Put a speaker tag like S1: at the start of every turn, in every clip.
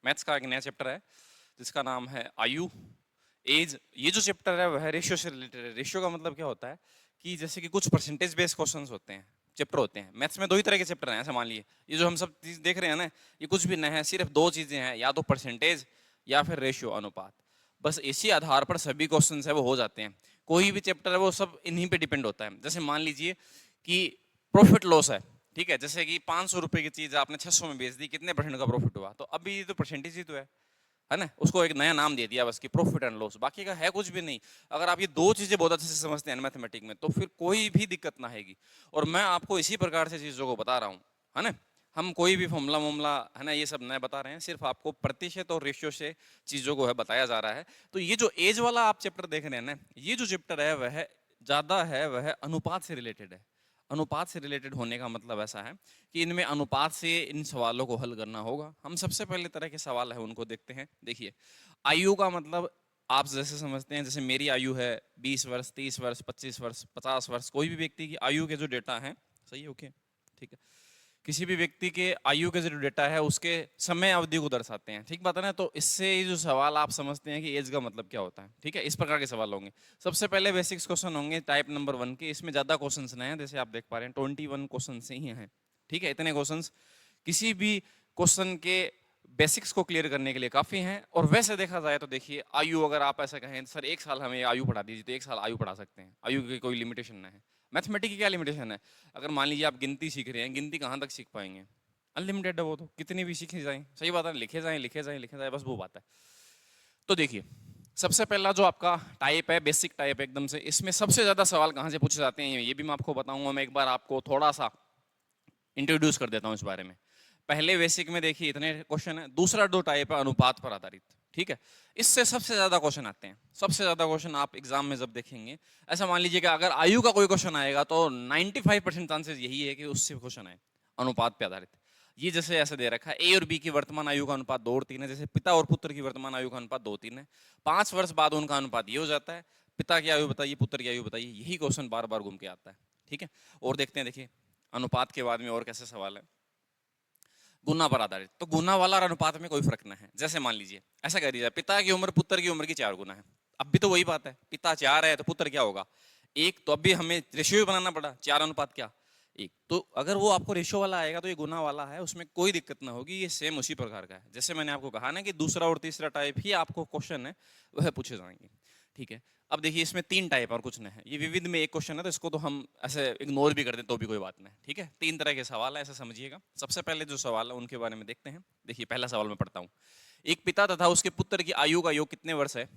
S1: Maths का एक नया चैप्टर है जिसका नाम है आयु, एज। ये जो चैप्टर है वह रेशियो से रिलेटेड है। रेशियो का मतलब क्या होता है कि जैसे कि कुछ परसेंटेज बेस्ड क्वेश्चंस होते हैं, चैप्टर होते हैं। मैथ्स में दो ही तरह के चैप्टर हैं, ऐसा मान लिए। ये जो हम सब चीज देख रहे हैं ना, ये कुछ भी नहीं है, सिर्फ दो चीजें हैं, या तो परसेंटेज या फिर रेशियो, अनुपात। बस इसी आधार पर सभी क्वेश्चन है वो हो जाते हैं। कोई भी चैप्टर है वो सब इन्हीं पे डिपेंड होता है। जैसे मान लीजिए कि प्रॉफिट लॉस है, ठीक है, जैसे कि 500 रुपए की चीज आपने 600 में बेच दी, कितने परसेंट का प्रॉफिट हुआ? तो अभी तो परसेंटेज ही तो है ना। उसको एक नया नाम दे दिया बस कि प्रॉफिट एंड लॉस, बाकी का है कुछ भी नहीं। अगर आप ये दो चीजें बहुत अच्छे से समझते हैं मैथमेटिक में, तो फिर कोई भी दिक्कत ना आएगी। और मैं आपको इसी प्रकार से चीजों को बता रहा हूँ, है ना। हम कोई भी फॉर्मूला वॉर्मूला है ना ये सब नया बता रहे हैं, सिर्फ आपको प्रतिशत और रेशियो से चीजों को है बताया जा रहा है। तो ये जो एज वाला आप चैप्टर देख रहे हैं ना, ये जो चैप्टर है वह ज्यादा है, वह अनुपात से रिलेटेड है। अनुपात से रिलेटेड होने का मतलब ऐसा है कि इनमें अनुपात से इन सवालों को हल करना होगा। हम सबसे पहले तरह के सवाल है उनको देखते हैं। देखिए, आयु का मतलब आप जैसे समझते हैं, जैसे मेरी आयु है 20 वर्ष, 30 वर्ष, 25 वर्ष, 50 वर्ष। कोई भी व्यक्ति की आयु के जो डेटा है, सही है, ओके, ठीक है। किसी भी व्यक्ति के आयु के जो डेटा है उसके समय अवधि को दर्शाते हैं, ठीक बात है ना। तो इससे ये जो सवाल आप समझते हैं कि एज का मतलब क्या होता है, ठीक है, इस प्रकार के सवाल होंगे। सबसे पहले बेसिक्स क्वेश्चन होंगे टाइप नंबर 1 के। इसमें ज्यादा क्वेश्चंस नहीं है, जैसे आप देख पा रहे हैं 21 क्वेश्चन से ही हैं, ठीक है। इतने क्वेश्चंस किसी भी क्वेश्चन के बेसिक्स को क्लियर करने के लिए काफी हैं। और वैसे देखा जाए तो देखिए, आयु अगर आप ऐसा कहें सर 1 साल हमें आयु पढ़ा दीजिए, तो 1 साल आयु पढ़ा सकते हैं। आयु की कोई लिमिटेशन नहीं है। मैथमेटिक्स की क्या लिमिटेशन है? अगर मान लीजिए आप गिनती सीख रहे हैं, गिनती कहाँ तक सीख पाएंगे? अनलिमिटेड है वो, तो कितनी भी सीखी जाए, सही बात है, लिखे जाए लिखे जाए लिखे जाए, बस वो बात है। तो देखिए, सबसे पहला जो आपका टाइप है, बेसिक टाइप एकदम से, इसमें सबसे ज्यादा सवाल कहाँ से पूछे जाते हैं ये भी मैं आपको बताऊंगा। मैं एक बार आपको थोड़ा सा इंट्रोड्यूस कर देता हूँ इस बारे में। पहले बेसिक में देखिए इतने क्वेश्चन है। दूसरा जो टाइप है अनुपात पर आधारित, ठीक है। इससे सबसे ज्यादा क्वेश्चन आते हैं। सबसे ज्यादा क्वेश्चन आप एग्जाम में जब देखेंगे, ऐसा मान लीजिए कि अगर आयु का कोई क्वेश्चन आएगा तो 95% चांसेस यही है कि उससे क्वेश्चन आए अनुपात पर आधारित। ये जैसे ऐसे दे रखा है, ए और बी की वर्तमान आयु का अनुपात 2 और 3 है। जैसे पिता और पुत्र की वर्तमान आयु का अनुपात 2-3 है। 5 वर्ष बाद उनका अनुपात ये हो जाता है। पिता की आयु बताइए, पुत्र की आयु बताइए। यही क्वेश्चन बार बार घूम के आता है, ठीक है। और देखते हैं, देखिए अनुपात के बाद में और कैसे सवाल है। गुना पर आधारित, तो गुना वाला और अनुपात में कोई फर्क ना है। जैसे मान लीजिए ऐसा कह दीजिए, पिता की उम्र पुत्र की उम्र की 4 गुना है। अब भी तो वही बात है, पिता 4 है तो पुत्र क्या होगा? 1। तो अभी हमें रेशियो बनाना पड़ा, 4 अनुपात क्या 1। तो अगर वो आपको रेशियो वाला आएगा तो ये गुना वाला है, उसमें कोई दिक्कत ना होगी। ये सेम उसी प्रकार का है। जैसे मैंने आपको कहा ना कि दूसरा और तीसरा टाइप ही आपको क्वेश्चन है वह पूछे जाएंगे, ठीक है। अब देखिए, इसमें 3 टाइप और कुछ नहीं है। ये विविध में एक क्वेश्चन है, तो इसको तो हम ऐसे इग्नोर भी कर दें तो भी कोई बात नहीं, ठीक है। 3 तरह के सवाल है, ऐसा समझिएगा। सबसे पहले जो सवाल है उनके बारे में देखते हैं। देखिए, पहला सवाल मैं पढ़ता हूँ। एक पिता तथा उसके पुत्र की आयु का योग कितने वर्ष है?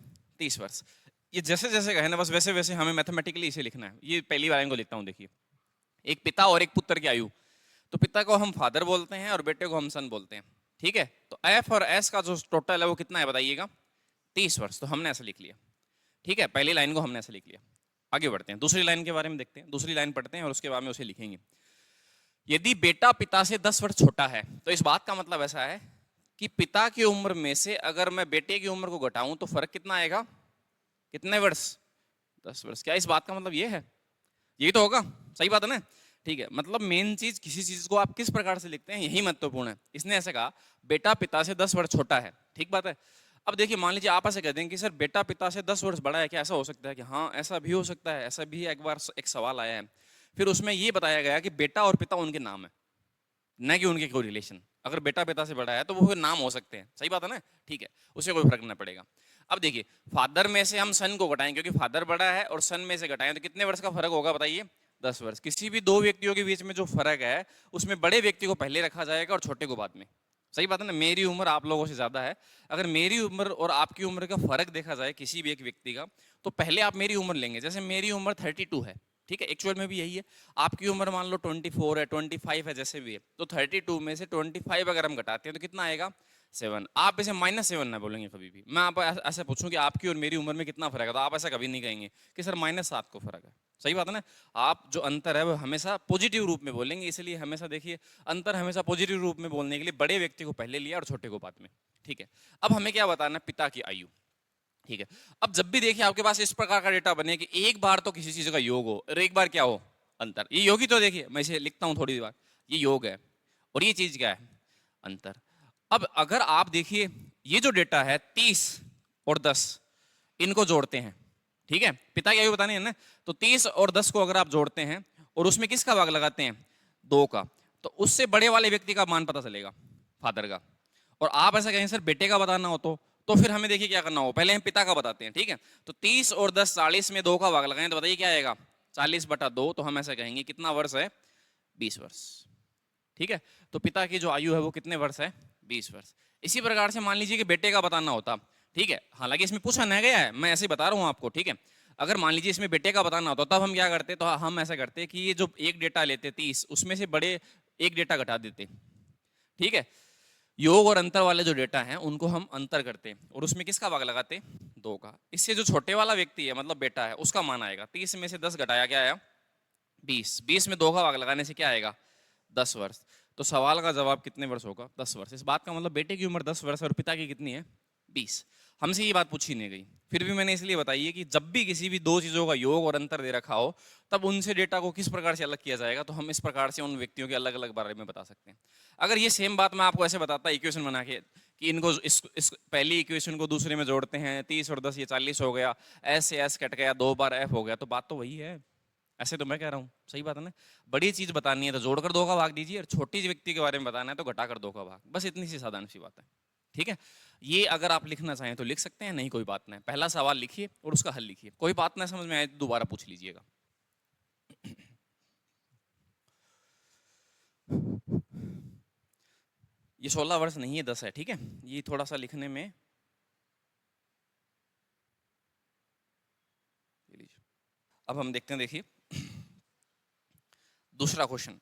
S1: 30 वर्ष। ये जैसे जैसे कहे ना, बस वैसे वैसे हमें मैथमेटिकली इसे लिखना है। ये पहली लाइन को लिखता हूँ। देखिए, एक पिता और एक पुत्र की आयु, तो पिता को हम फादर बोलते हैं और बेटे को हम सन बोलते हैं, ठीक है। तो एफ और एस का जो टोटल है वो कितना है बताइएगा? 30 वर्ष। तो हमने ऐसा लिख लिया, ठीक है। पहली लाइन को हमने ऐसा लिख लिया। आगे बढ़ते हैं, दूसरी लाइन के बारे में देखते हैं। दूसरी लाइन पढ़ते हैं और उसके बाद में उसे लिखेंगे। यदि बेटा पिता से 10 वर्ष छोटा है, तो इस बात का मतलब ऐसा है कि पिता की उम्र में से अगर मैं बेटे की उम्र को घटाऊं तो फर्क कितना आएगा? कितने वर्ष? 10 वर्ष। क्या इस बात का मतलब ये है? यही तो होगा, सही बात है ना। ठीक है, मतलब मेन चीज, किसी चीज को आप किस प्रकार से लिखते हैं यही महत्वपूर्ण है। इसने ऐसे कहा बेटा पिता से 10 वर्ष छोटा है, ठीक बात है। अब देखिए, मान लीजिए आप ऐसे कह देंगे कि सर बेटा पिता से 10 वर्ष बड़ा है, क्या ऐसा हो सकता है? कि हाँ, ऐसा भी हो सकता है। ऐसा भी एक बार एक सवाल आया है, फिर उसमें ये बताया गया कि बेटा और पिता उनके नाम है, न कि उनके कोई रिलेशन। अगर बेटा पिता से बड़ा है तो वो फिर नाम हो सकते हैं, सही बात है ना, ठीक है, उससे कोई फर्क ना पड़ेगा। अब देखिए, फादर में से हम सन को घटाएं, क्योंकि फादर बड़ा है, और सन में से घटाएं तो कितने वर्ष का फर्क होगा बताइए? 10 वर्ष। किसी भी दो व्यक्तियों के बीच में जो फर्क है उसमें बड़े व्यक्ति को पहले रखा जाएगा और छोटे को बाद में, सही बात है ना। मेरी उम्र आप लोगों से ज्यादा है, अगर मेरी उम्र और आपकी उम्र का फर्क देखा जाए किसी भी एक व्यक्ति का, तो पहले आप मेरी उम्र लेंगे। जैसे मेरी उम्र 32 है, ठीक है, एक्चुअल में भी यही है। आपकी उम्र मान लो 24 है, 25 है, जैसे भी है, तो 32 में से 25 अगर हम घटाते हैं तो कितना आएगा? 7। आप इसे -7 ना बोलेंगे कभी भी। मैं आप ऐसे पूछूं कि आपकी और मेरी उम्र में कितना फर्क है, तो आप ऐसा कभी नहीं कहेंगे कि सर -7 को फर्क है, सही बात है ना। आप जो अंतर है वो हमेशा पॉजिटिव रूप में बोलेंगे। इसलिए हमेशा देखिए, अंतर हमेशा पॉजिटिव रूप में बोलने के लिए बड़े व्यक्ति को पहले लिया और छोटे को बाद में, ठीक है। अब हमें क्या बताना? पिता की आयु, ठीक है। अब जब भी देखिए आपके पास इस प्रकार का डेटा बने कि एक बार तो किसी चीज का योग हो और एक बार क्या हो? अंतर। ये योग ही तो, देखिए मैं इसे लिखता हूं थोड़ी बार, ये योग है और ये चीज क्या है? अंतर। अब अगर आप देखिए ये जो डेटा है 30 और 10 इनको जोड़ते हैं, ठीक है, पिता की आयु बतानी है ना, तो 30 और 10 को अगर आप जोड़ते हैं और उसमें किसका भाग लगाते हैं, 2 का, तो उससे बड़े वाले व्यक्ति का मान पता चलेगा, फादर का। और आप ऐसा कहें सर बेटे का बताना हो तो फिर हमें देखिए क्या करना हो, पहले हम पिता का बताते हैं, ठीक है। तो 30 और 10 40 में 2 का भाग लगाएं तो बताइए क्या आएगा, 40/2। तो हम ऐसा कहेंगे कितना वर्ष है, 20 वर्ष, ठीक है। तो पिता की जो आयु है वो कितने वर्ष है, 20 वर्ष। इसी प्रकार से मान लीजिए कि बेटे का बताना होता, ठीक है, हालांकि इसमें पूछा नहीं गया है, मैं ऐसे ही बता रहा हूं आपको, ठीक है। अगर मान लीजिए इसमें बेटे का बताना होता तब हम क्या करते, तो हम ऐसा करते कि ये जो एक डेटा लेते 30, उसमें से बड़े एक डेटा घटा देते, ठीक है। योग और अंतर वाले जो डेटा हैं उनको हम अंतर करते और उसमें किसका भाग लगाते, 2 का। इससे जो छोटे वाला व्यक्ति है मतलब बेटा है उसका मान आएगा, 30 में से 10 घटाया क्या आया, 20, 20 में 2 का भाग लगाने से क्या आएगा, 10 वर्ष। तो सवाल का जवाब कितने वर्ष होगा, 10 वर्ष। इस बात का मतलब बेटे की उम्र 10 वर्ष और पिता की कितनी है, 20। हमसे ये बात पूछी नहीं गई, फिर भी मैंने इसलिए बताई है कि जब भी किसी भी दो चीजों का योग और अंतर दे रखा हो तब उनसे डेटा को किस प्रकार से अलग किया जाएगा, तो हम इस प्रकार से उन व्यक्तियों के अलग अलग बारे में बता सकते हैं। अगर ये सेम बात मैं आपको ऐसे बताता इक्वेशन बना के कि इनको इस पहली इक्वेशन को दूसरे में जोड़ते हैं, 30 और 10 ये 40 हो गया, एस से एस कट गया, 2 बार एफ हो गया, तो बात तो वही है। ऐसे तो मैं कह रहा हूँ, सही बात है ना। बड़ी चीज बतानी है तो जोड़कर 2 का भाग दीजिए, और छोटी व्यक्ति के बारे में बताना है तो घटाकर 2 का भाग, बस इतनी सी साधारण सी बात है, ठीक है। ये अगर आप लिखना चाहें तो लिख सकते हैं, नहीं कोई बात नहीं। पहला सवाल लिखिए और उसका हल लिखिए, कोई बात ना समझ में आए तो दोबारा पूछ लीजिएगा। ये 16 वर्ष नहीं है, 10 है, ठीक है। ये थोड़ा सा लिखने में, अब हम देखते हैं, देखिए दूसरा क्वेश्चन,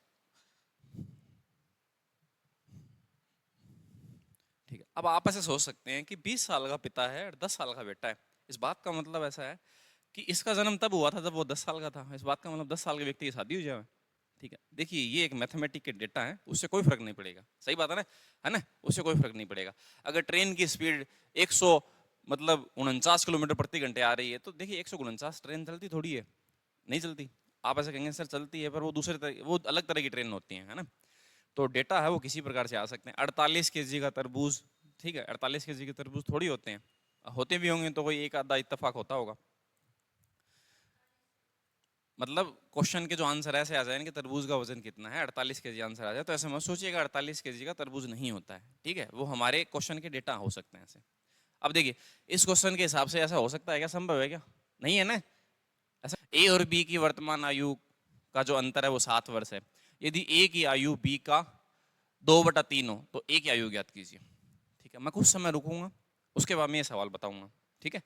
S1: ठीक है। अब आप ऐसे सोच सकते हैं कि 20 साल का पिता है और 10 साल का बेटा है, इस बात का मतलब ऐसा है कि इसका जन्म तब हुआ था जब वो 10 साल का था, इस बात का मतलब 10 साल के व्यक्ति की शादी हो जाए, ठीक है। देखिए ये एक मैथमेटिक के डेटा है, उससे कोई फर्क नहीं पड़ेगा, सही बात है ना, उससे कोई फर्क नहीं पड़ेगा। अगर ट्रेन की स्पीड 100 मतलब 49 किलोमीटर प्रति घंटे आ रही है तो देखिए 149 ट्रेन चलती थोड़ी है, नहीं चलती। आप ऐसे कहेंगे सर चलती है, पर वो दूसरे तरह, वो अलग तरह की ट्रेन होती है ना। तो डेटा है वो किसी प्रकार से आ सकते हैं। 48 केजी का तरबूज, ठीक है, 48 केजी के तरबूज थोड़ी होते हैं, होते भी होंगे तो कोई एक आधा इत्तेफाक होता होगा। मतलब क्वेश्चन के जो आंसर ऐसे आ जाए कि तरबूज का वजन कितना है, 48 केजी आंसर आ जाए, तो ऐसे मत सोचिएगा 48 केजी का तरबूज नहीं होता है, ठीक है। वो हमारे क्वेश्चन के डेटा हो सकते हैं ऐसे। अब देखिए इस क्वेश्चन के हिसाब से ऐसा हो सकता है क्या, संभव है क्या, नहीं है ना। ऐसा ए और बी की वर्तमान आयु का जो अंतर है वो 7 वर्ष है। यदि ए की आयु बी का 2/3 हो तो ए की आयु ज्ञात कीजिए, ठीक है। मैं कुछ समय रुकूंगा, उसके बाद मैं ये सवाल बताऊंगा, ठीक है।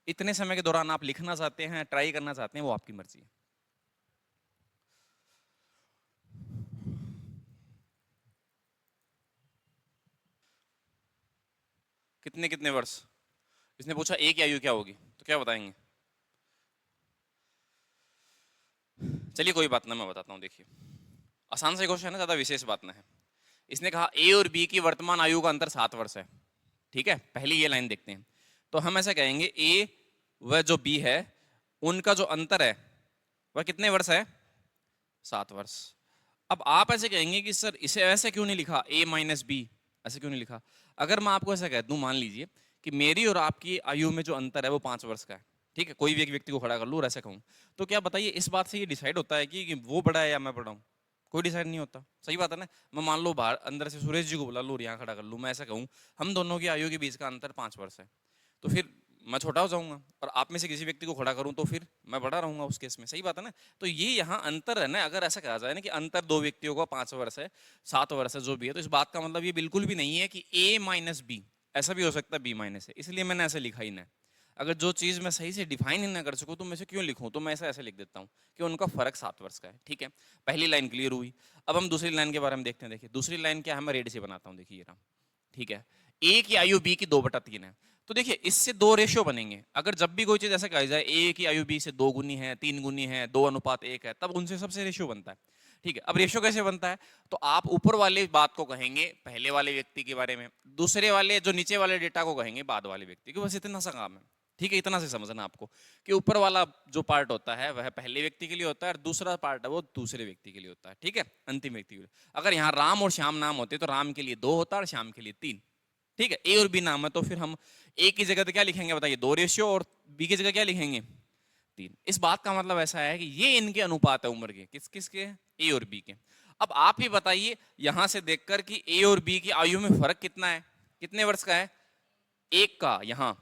S1: इतने समय के दौरान आप लिखना चाहते हैं, ट्राई करना चाहते हैं, वो आपकी मर्जी है। कितने कितने वर्ष, इसने पूछा ए की आयु क्या होगी तो क्या बताएंगे, चलिए कोई बात ना, मैं बताता हूँ। देखिए आसान से क्वेश्चन है, ज्यादा विशेष बात ना है। इसने कहा ए और बी की वर्तमान आयु का अंतर 7 वर्ष है, ठीक है। पहली ये लाइन देखते हैं, तो हम ऐसा कहेंगे ए व जो बी है उनका जो अंतर है वह कितने वर्ष है, 7 वर्ष। अब आप ऐसे कहेंगे कि सर इसे ऐसे क्यों नहीं लिखा, ए माइनस बी, ऐसे क्यों नहीं लिखा। अगर मैं आपको ऐसा कह दूं, मान लीजिए कि मेरी और आपकी आयु में जो अंतर है वो 5 वर्ष का है, ठीक है। कोई भी एक व्यक्ति को खड़ा कर लूँ और ऐसे कहूँ, तो क्या बताइए इस बात से ये डिसाइड होता है कि वो बड़ा है या मैं बड़ा हूँ, कोई डिसाइड नहीं होता, सही बात है ना। मैं मान लो बाहर अंदर से सुरेश जी को बुला लूँ और यहाँ खड़ा कर लूँ, मैं ऐसा कहूँ हम दोनों की आयु के बीच का अंतर 5 वर्ष है, तो फिर मैं छोटा हो जाऊंगा, और आप में से किसी व्यक्ति को खड़ा करूं तो फिर मैं बड़ा रहूंगा उस केस में, सही बात है ना। तो ये यहाँ अंतर है ना, अगर ऐसा कहा जाए ना कि अंतर दो व्यक्तियों का 5 वर्ष है, 7 वर्ष है, जो भी है, तो इस बात का मतलब ये बिल्कुल भी नहीं है कि ए माइनस बी, ऐसा भी हो सकता है बी माइनस है, इसलिए मैंने ऐसे लिखा ही ना। अगर जो चीज मैं सही से डिफाइन ही ना कर सकूं तो मैं इसे क्यों लिखूं, तो मैं ऐसा ऐसे लिख देता हूँ कि उनका फर्क 7 वर्ष का है, ठीक है। पहली लाइन क्लियर हुई। अब हम दूसरी लाइन के बारे में देखते हैं। देखिए दूसरी लाइन क्या है, मैं रेड से बनाता हूँ, देखिए ये, ठीक है। ए की आयु बी की 2/3 है, तो देखिए इससे दो रेशियो बनेंगे। अगर जब भी कोई चीज ऐसा कही जाए ए की आयु बी से 2 गुनी है, 3 गुनी है, 2:1 है, तब उनसे सबसे रेशियो बनता है, ठीक है। अब रेशियो कैसे बनता है, तो आप ऊपर वाले बात को कहेंगे पहले वाले व्यक्ति के बारे में, दूसरे वाले जो नीचे वाले डेटा को कहेंगे बाद वाले व्यक्ति के, बस इतना सा काम है, ठीक है। इतना से समझना आपको कि ऊपर वाला जो पार्ट होता है वह पहले व्यक्ति के लिए होता है और दूसरा पार्ट है वो दूसरे व्यक्ति के लिए होता है, ठीक है, अंतिम व्यक्ति के लिए। अगर यहाँ राम और श्याम नाम होते तो राम के लिए 2 होता और श्याम के लिए 3, ठीक है, ए और बी नाम है, तो फिर हम ए की जगह पे क्या लिखेंगे बताइए, 2 रेशियो, और बी की जगह क्या लिखेंगे, 3। इस बात का मतलब ऐसा है कि ये इनके अनुपात है उम्र के, किस किस के, ए और बी के। अब आप ही बताइए यहां से देखकर कि ए और बी की आयु में फर्क कितना है, कितने वर्ष का है, 1 का यहाँ।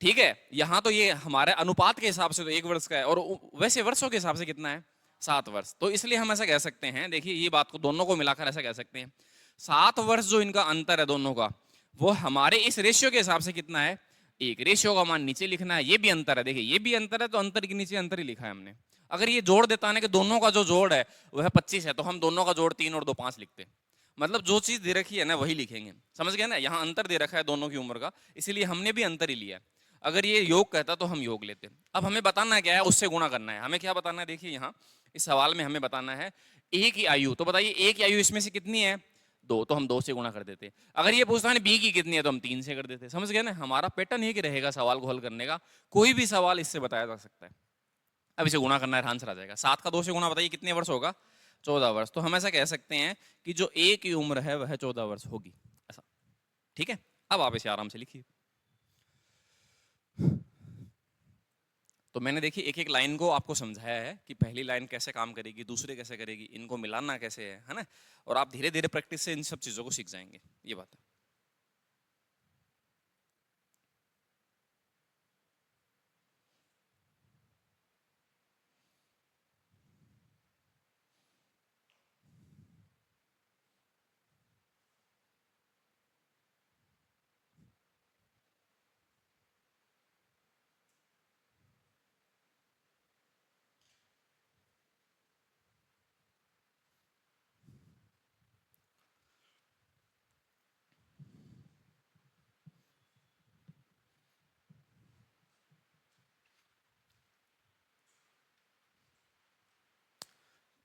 S1: ठीक है, यहाँ तो ये हमारे अनुपात के हिसाब से तो 1 वर्ष का है, और वैसे वर्षों के हिसाब से कितना है, 7 वर्ष। तो इसलिए हम ऐसा कह सकते हैं, देखिए ये बात को दोनों को मिलाकर ऐसा कह सकते हैं, 7 वर्ष जो इनका अंतर है दोनों का, वो हमारे इस रेशियो के हिसाब से कितना है, 1। रेशियो का मान नीचे लिखना है, ये भी अंतर है, देखिए ये भी अंतर है, तो अंतर के नीचे अंतर ही लिखा है हमने। अगर ये जोड़ देता है कि दोनों का जो जोड़ है वह 25 है, तो हम दोनों का जोड़ 3 और 2 5 लिखते हैं। मतलब जो चीज दे रखी है ना वही लिखेंगे, समझ गए ना। यहाँ अंतर दे रखा है दोनों की उम्र का, इसीलिए हमने भी अंतर ही लिया। अगर ये योग कहता तो हम योग लेते। अब हमें बताना क्या है, उससे गुणा करना है। हमें क्या बताना है, देखिए यहाँ इस सवाल में हमें बताना है ए की आयु। तो बताइए ए की आयु इसमें से कितनी है, 2, तो हम 2 से गुणा कर देते। अगर ये पूछता है बी की कितनी है, तो हम 3 से कर देते। समझ गए ना, हमारा पैटर्न ही रहेगा सवाल को हल करने का। कोई भी सवाल इससे बताया जा सकता है। अब इसे गुणा करना है, आंसर आ जाएगा। 7 का 2 से गुणा, बताइए कितने वर्ष होगा, 14 वर्ष। तो हम ऐसा कह सकते हैं कि जो ए की उम्र है वह 14 वर्ष होगी, ऐसा। ठीक है, अब आप इसे आराम से लिखिए। तो मैंने देखिए एक एक लाइन को आपको समझाया है कि पहली लाइन कैसे काम करेगी, दूसरी कैसे करेगी, इनको मिलाना कैसे है ना। और आप धीरे धीरे प्रैक्टिस से इन सब चीजों को सीख जाएंगे, ये बात है।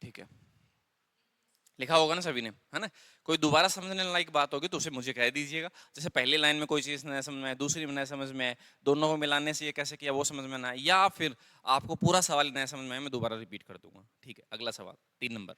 S1: ठीक है, लिखा होगा ना सभी ने, है ना। कोई दोबारा समझने लायक बात होगी तो उसे मुझे कह दीजिएगा। जैसे पहली लाइन में कोई चीज़ नया समझ में आए, दूसरी में नया समझ में आए, दोनों को मिलाने से ये कैसे किया वो समझ में ना आए, या फिर आपको पूरा सवाल नया समझ में आए, मैं दोबारा रिपीट कर दूंगा। ठीक है, अगला सवाल 3 नंबर।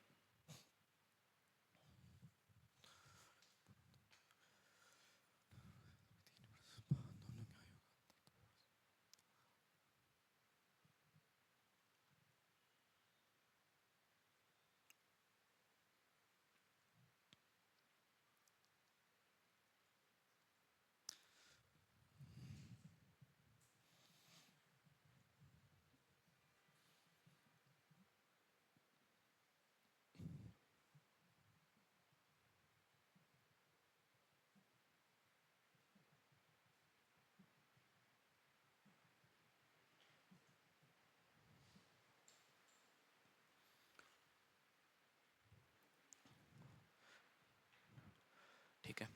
S1: ठीक है,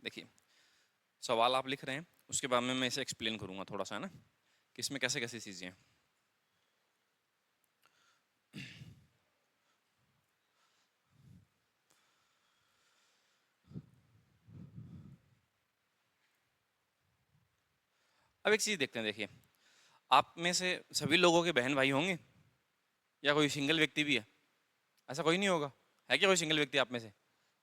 S1: देखिए सवाल आप लिख रहे हैं, उसके बाद में मैं इसे एक्सप्लेन करूंगा थोड़ा सा, है ना, कि इसमें कैसे कैसे चीजें हैं। अब एक चीज देखते हैं, देखिए आप में से सभी लोगों के बहन भाई होंगे या कोई सिंगल व्यक्ति भी है, ऐसा कोई नहीं होगा, है क्या कोई सिंगल व्यक्ति आप में से,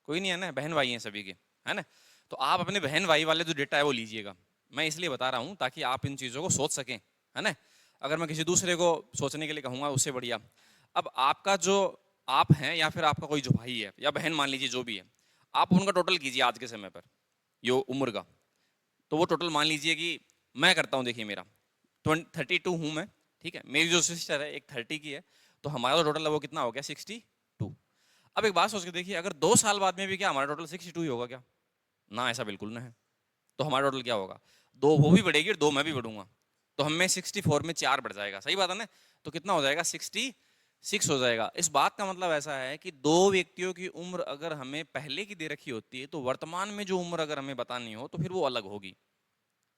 S1: कोई नहीं है ना, बहन भाई हैं सभी के, है ना। तो आप अपने बहन भाई वाले जो डेटा है वो लीजिएगा। मैं इसलिए बता रहा हूँ ताकि आप इन चीज़ों को सोच सकें, है ना। अगर मैं किसी दूसरे को सोचने के लिए कहूँगा उससे बढ़िया। अब आपका जो आप हैं या फिर आपका कोई जो भाई है या बहन मान लीजिए जो भी है, आप उनका टोटल कीजिए आज के समय पर यो उम्र का। तो वो टोटल मान लीजिए कि मैं करता हूँ, देखिए मेरा 32 हूँ मैं, ठीक है। मेरी जो सिस्टर है एक 30 की है, तो हमारा जो टोटल है वो कितना हो गया 62। अब एक बात सोच के देखिए, अगर 2 साल बाद में भी क्या हमारा टोटल 62 ही होगा क्या, ना, ऐसा बिल्कुल ना है। तो हमारा टोटल क्या होगा, 2 वो भी बढ़ेगी और 2 मैं भी बढ़ूंगा, तो हमें 64 में 4 बढ़ जाएगा, सही बात है ना। तो कितना हो जाएगा 66 हो जाएगा। इस बात का मतलब ऐसा है कि 2 व्यक्तियों की उम्र अगर हमें पहले की दे रखी होती है तो वर्तमान में जो उम्र अगर हमें बतानी हो तो फिर वो अलग होगी,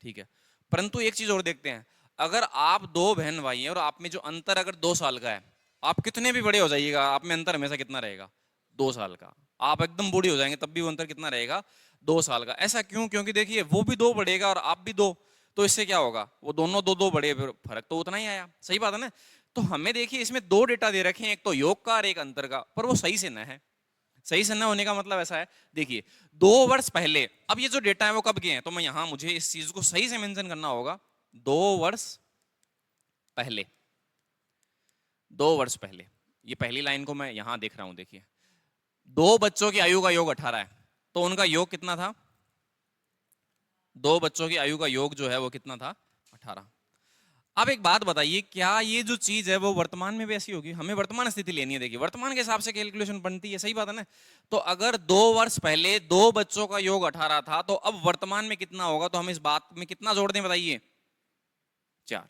S1: ठीक है। परंतु एक चीज और देखते हैं, अगर आप 2 बहन भाई हैं और आप में जो अंतर अगर 2 साल का है, आप कितने भी बड़े हो जाइएगा आप में अंतर हमेशा कितना रहेगा, 2 साल का। आप एकदम बूढ़े हो जाएंगे तब भी वो अंतर कितना रहेगा, 2 साल का। ऐसा क्यों, क्योंकि देखिए वो भी 2 बढ़ेगा और आप भी 2, तो इससे क्या होगा, वो दोनों 2 बढ़े, फर्क तो उतना ही आया, सही बात है ना। तो हमें देखिए इसमें 2 डेटा दे रखे हैं, एक तो योग का और एक अंतर का, पर वो सही से ना है। सही से न होने का मतलब ऐसा है, देखिए 2 वर्ष पहले, अब ये जो डेटा है वो कब के हैं, तो मैं यहां मुझे इस चीज को सही से मेंशन करना होगा। 2 वर्ष पहले, 2 वर्ष पहले, ये पहली लाइन को मैं यहां देख रहा हूं, देखिए 2 बच्चों की आयु का योग 18 है, तो उनका योग कितना था, 2 बच्चों की आयु का योग जो है वो कितना था, 18। अब एक बात बताइए, क्या ये जो चीज है वो वर्तमान में भी ऐसी होगी, हमें वर्तमान स्थिति लेनी है, देखिए वर्तमान के हिसाब से कैलकुलेशन बनती है, सही बात है ना। तो अगर 2 वर्ष पहले 2 बच्चों का योग 18 था, तो अब वर्तमान में कितना होगा, तो हम इस बात में कितना जोड़ दें बताइए, 4।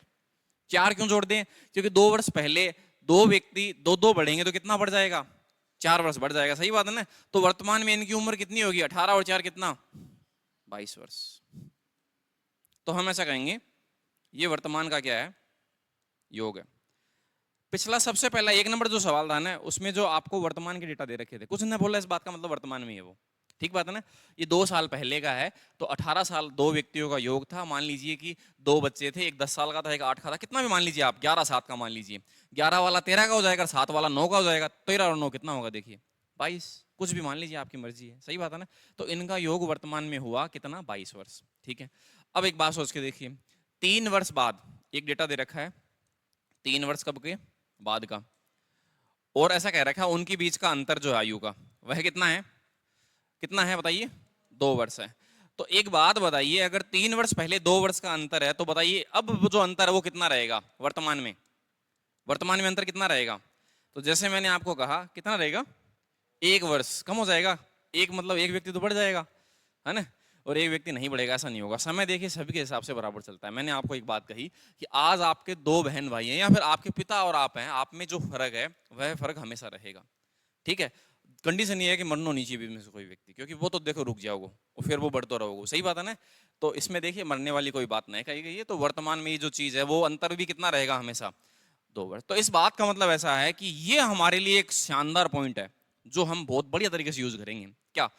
S1: 4 क्यों जोड़ दें, क्योंकि 2 वर्ष पहले 2 व्यक्ति दो दो बढ़ेंगे तो कितना बढ़ जाएगा, 4 वर्ष बढ़ जाएगा, सही बात है ना। तो वर्तमान में इनकी उम्र कितनी होगी, 18 और 4 कितना, 22 वर्ष। तो हम ऐसा कहेंगे, ये वर्तमान का क्या है, योग है। पिछला सबसे पहला 1 नंबर जो सवाल था ना, उसमें जो आपको वर्तमान के डेटा दे रखे थे, कुछ ने बोला इस बात का मतलब वर्तमान में है वो, ठीक बात है ना। ये 2 साल पहले का है, तो 18 साल 2 व्यक्तियों का योग था। मान लीजिए कि 2 बच्चे थे, एक 10 साल का था, एक 8 का था, कितना भी मान लीजिए आप, 11 7 का मान लीजिए, 11 वाला 13 का हो जाएगा, 7 वाला 9 का हो जाएगा, 13 और 9 कितना होगा, देखिए 22, कुछ भी मान लीजिए, आपकी मर्जी है, सही बात है ना। तो इनका योग वर्तमान में हुआ कितना, 22 वर्ष, ठीक है। अब एक बात सोच के देखिए, 3 वर्ष बाद एक डेटा दे रखा है, 3 वर्ष कब के बाद का, और ऐसा कह रखा है उनके बीच का अंतर जो है आयु का, वह कितना है, कितना है बताइए, 2 वर्ष है। तो एक बात बताइए, अगर 3 वर्ष पहले 2 वर्ष का अंतर है, तो बताइए अब वो जो अंतर है वो कितना रहेगा वर्तमान में, वर्तमान में अंतर कितना रहेगा। तो जैसे मैंने आपको कहा कितना रहेगा, 1 वर्ष कम हो जाएगा, एक मतलब एक व्यक्ति तो बढ़ जाएगा, है ना, और एक व्यक्ति नहीं बढ़ेगा, ऐसा नहीं होगा। समय देखिए सभी के हिसाब से बराबर चलता है। मैंने आपको एक बात कही कि आज आपके 2 बहन भाई हैं, या फिर आपके पिता और आप हैं, आप में जो फर्क है वह फर्क हमेशा रहेगा, ठीक है। कंडीशन ये है कि मरना नहीं चाहिए बीच में से कोई व्यक्ति, क्योंकि वो तो देखो रुक जाओगे और फिर वो बढ़ते रहोगे, सही बात है ना। तो इसमें देखिए मरने वाली कोई बात नहीं कही गई है। तो वर्तमान में ये जो चीज है वो अंतर भी कितना रहेगा, हमेशा 2 वर्ष। तो इस बात का मतलब ऐसा है कि ये हमारे लिए एक शानदार पॉइंट है, जो हम बहुत बढ़िया तरीके से यूज करेंगे। क्या